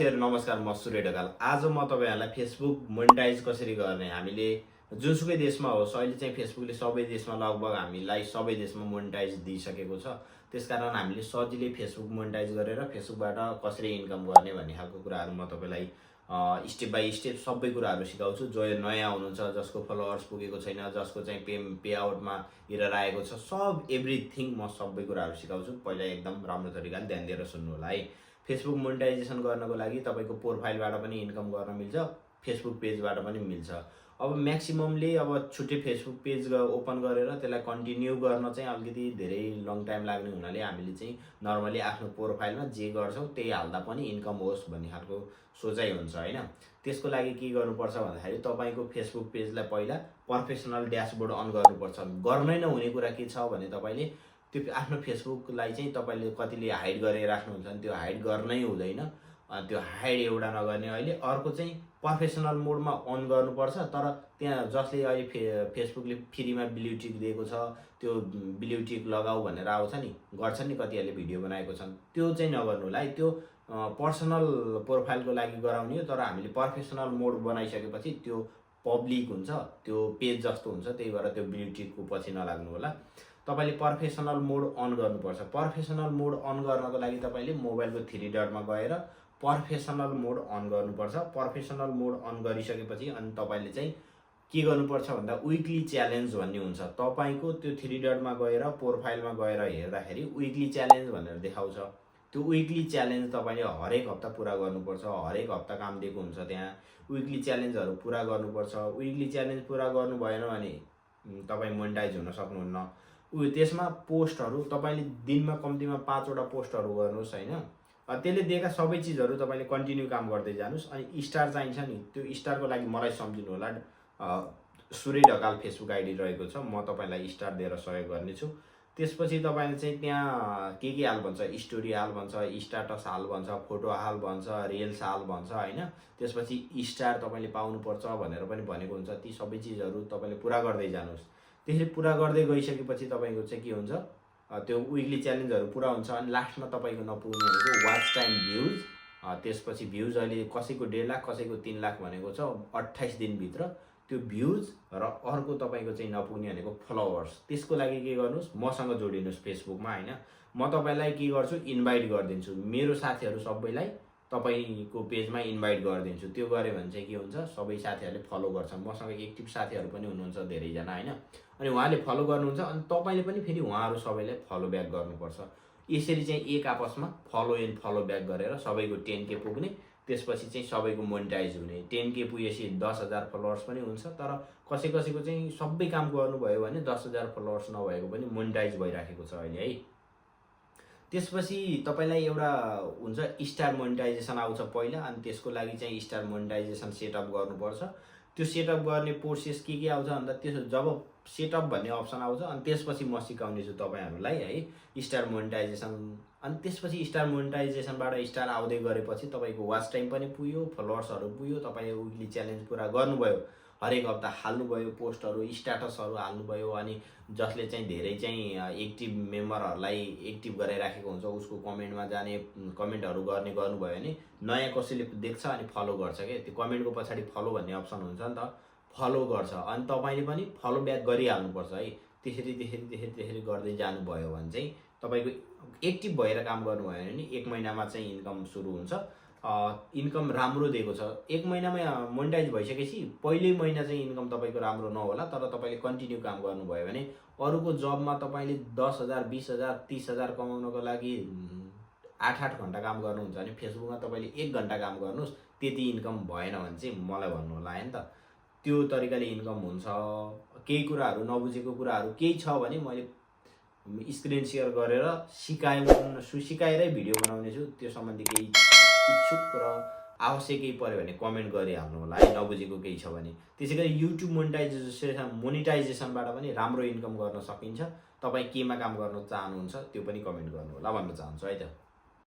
नमस्कार, म सूर्य ढकाल। आज म तपाईहरुलाई फेसबुक मोनेटाइज कसरी गर्ने, हामीले जुनसुकै देशमा होस् अहिले चाहिँ फेसबुकले सबै देशमा लगभग हामीलाई सबै देशमा मोनेटाइज दिइसकेको छ। त्यसकारण हामीले सजिलै फेसबुक मोनेटाइज गरेर फेसबुकबाट कसरी इन्कम गर्ने भन्ने खालको कुराहरु म तपाईलाई स्टेप बाइ स्टेप सबै कुराहरु सिकाउँछु। जो नयाँ हुनुहुन्छ, जसको फलोअर्स पुगेको छैन, जसको चाहिँ पे आउटमा एरर आएको छ, सब एभ्रीथिङ म सबै कुराहरु सिकाउँछु। पहिला एकदम राम्रो तरिकाले ध्यान दिएर सुन्नु होला है। फेसबुक मोनेटाइजेसन गर्नको लागि तपाईको प्रोफाइलबाट पनि इन्कम गर्न मिल्छ, फेसबुक पेजबाट पनि मिल्छ। अब म्याक्सिममले अब छुट्टै फेसबुक पेज ओपन गरेर त्यसलाई कन्टिन्यू गर्न चाहिँ अलिकति धेरै लङ टाइम लाग्ने हुनाले हामीले चाहिँ नर्मली आफ्नो प्रोफाइलमा जे गर्छौं त्यही हाल्दा पनि इन्कम होस् भन्ने खालको सोचाइ हुन्छ हैन। त्यसको लागि के गर्नुपर्छ भन्दाखेरि तपाईको फेसबुक पेजलाई पहिला प्रोफेसनल ड्याशबोर्ड अन गर्नुपर्छ। गर्नै नहुने कुरा के छ भने तपाईले त्यो आफ्नो फेसबुकलाई चाहिँ तपाईले कतिले हाइड गरेर राख्नुहुन्छ भने त्यो हाइड गर्नै हुँदैन। त्यो हाइड एउटा नगर्ने, अहिले अर्को चाहिँ प्रोफेसनल मोडमा अन गर्नुपर्छ। तर त्यहाँ जसले अहिले फेसबुकले फ्रीमा ब्लू टिक दिएको छ, त्यो ब्लू टिक लगाऊ भनेर आउँछ नि, गर्छन् नि कतिले भिडियो बनाएको छन्, त्यो चाहिँ नगर्नु होला है। त्यो पर्सनल प्रोफाइलको लागि गराउने हो। तर हामीले प्रोफेसनल मोड बनाइसकेपछि त्यो पब्लिक हुन्छ, त्यो पेज जस्तो हुन्छ, त्यही भएर त्यो ब्लू टिकको पछि नलाग्नु होला। तपाईले प्रोफेसनल मोड अन गर्नुपर्छ। प्रोफेसनल मोड अन गर्नको लागि तपाईले मोबाइलको थ्री डटमा गएर प्रोफेसनल मोड अन गर्नुपर्छ। प्रोफेसनल मोड अन गरिसकेपछि अनि तपाईले चाहिँ के गर्नुपर्छ भन्दा वीकली च्यालेन्ज भन्ने हुन्छ। तपाईको त्यो थ्री डटमा गएर प्रोफाइलमा गएर हेर्दाखेरि वीकली च्यालेन्ज भनेर देखाउँछ। त्यो वीकली च्यालेन्ज तपाईले हरेक हप्ता पूरा गर्नुपर्छ। हरेक हप्ता काम दिएको हुन्छ त्यहाँ। वीकली च्यालेन्जहरु पूरा गर्नुपर्छ। वीकली च्यालेन्ज पूरा गर्नु भएन भने तपाई मोनेटाइज हुन सक्नुहुन्न। त्यसमा पोस्टहरु तपाईले दिनमा कम्तीमा 5 वटा पोस्टहरु गर्नुस् हैन। त्यसले दिएका सबै चीजहरु तपाईले कन्टिन्यू काम गर्दै जानुस्। अनि स्टार चाहिन्छ नि, त्यो स्टारको लागि मलाई सम्झिनु होला। सूर्य ढकाल फेसबुक आइडी रहेको छ, म तपाईलाई स्टार दिएर सहयोग गर्नेछु। त्यसपछि तपाईले चाहिँ त्यहाँ के हाल भन्छ, स्टोरी हाल भन्छ, स्ट्याटस हाल भन्छ, फोटो हाल भन्छ, रिल्स हाल भन्छ हैन। त्यसपछि स्टार तपाईले पाउनु पर्छ भनेर पनि भनेको हुन्छ। ती सबै चीजहरु तपाईले पूरा गर्दै जानुस्। त्यसरी पूरा गर्दै गइसकेपछि तपाईको चाहिँ के हुन्छ, त्यो वीकली च्यालेन्जहरु पूरा हुन्छ। अनि लास्टमा तपाईको नपुग्ने भनेको वाच टाइम भ्यूज। त्यसपछि भ्यूज अहिले कसैको 1.5 लाख कसैको 3 लाख भनेको छ 28 दिन भित्र त्यो भ्यूज। र अर्को तपाईको चाहिँ नपुग्ने भनेको फलोअर्स। त्यसको लागि के गर्नुस्, मसँग जोडिनुस् फेसबुकमा हैन। म तपाईलाई के गर्छु, इन्भाइट गर्दिन्छु। मेरो साथीहरु सबैलाई तपाईको पेजमा इन्भाइट गर्दिन्छु। त्यो गरे भने चाहिँ के हुन्छ, सबै साथीहरुले फलो गर्छन्। मसँग एक्टिभ साथीहरु पनि हुनुहुन्छ धेरै जना हैन। अनि उहाँले फलो गर्नुहुन्छ, अनि तपाईले पनि फेरि उहाँहरु सबैलाई फलो ब्याक गर्नुपर्छ। यसरी चाहिँ एक आपसमा फलो एन्ड फलो ब्याक गरेर सबैको 10K पुग्ने। त्यसपछि चाहिँ सबैको मोनेटाइज हुने। 10K पुगेपछि 10,000 फलोअर्स पनि हुन्छ। तर कसैको चाहिँ सबै काम गर्नुभयो भने 10,000 फलोअर्स नभएको पनि मोनेटाइज भइराखेको छ अहिले है। त्यसपछि तपाईलाई एउटा हुन्छ स्टार मोनेटाइजेसन आउँछ पहिला। अनि त्यसको लागि चाहिँ स्टार मोनेटाइजेसन सेटअप गर्नुपर्छ। त्यो सेटअप गर्ने प्रोसेस के आउँछ भन्दा त्यसो जब सेटअप भन्ने अप्सन आउँछ अनि त्यसपछि म सिकाउने छु तपाईहरुलाई है स्टार मोनेटाइजेसन। अनि त्यसपछि स्टार मोनेटाइजेसनबाट स्टार आउँदै गरेपछि तपाईको वाच टाइम पनि पुग्यो, फलोअर्सहरु पुग्यो, तपाईले वीकली च्यालेन्ज पूरा गर्नुभयो, हरेक हप्ता हाल्नुभयो पोस्टहरु, स्ट्याटसहरु हाल्नुभयो। अनि जसले चाहिँ धेरै चाहिँ एक्टिभ मेम्बरहरुलाई एक्टिभ गराइराखेको हुन्छ उसको कमेन्टमा जाने, कमेन्टहरु गर्ने गर्नुभयो भने नयाँ कसैले देख्छ अनि फलो गर्छ के। त्यो कमेन्टको पछाडी फलो भन्ने अप्सन हुन्छ नि त, फलो गर्छ। अनि तपाईले पनि फलो ब्याक गरिहाल्नुपर्छ है। त्यसरी गर्दै जानुभयो भने चाहिँ तपाईको एक्टिभ भएर काम गर्नुभयो भने 1 महिनामा चाहिँ इन्कम सुरु हुन्छ। इन्कम राम्रो दिएको छ। 1 महिनामा मोनेटाइज भइसकेपछि पहिलो महिना चाहिँ इन्कम तपाईको राम्रो नहोला। तर तपाईले कन्टिन्यू काम गर्नुभयो भने अरूको जबमा तपाईले 10,000 20,000 30,000 कमाउनको लागि 8 घण्टा काम गर्नुहुन्छ भने फेसबुकमा तपाईले 1 घण्टा काम गर्नुस्, त्यति इन्कम भएन भने चाहिँ मलाई भन्नु होला हैन त। त्यो तरिकाले इन्कम हुन्छ। केही कुराहरु नबुझेको कुराहरु केही छ भने मैले स्क्रिन शेयर गरेर सिकाएरै भिडियो बनाउने छु। त्यो सम्बन्धी केही इच्छुक र आवश्यक केही पर्यो भने कमेन्ट गरिहाल्नु होला है, नबुझेको केही छ भने। त्यसैगरी युट्युब मोनेटाइजेसनबाट पनि राम्रो इन्कम गर्न सकिन्छ। तपाई केमा काम गर्न चाहनुहुन्छ त्यो पनि कमेन्ट गर्नु होला भन्न चाहन्छु है त।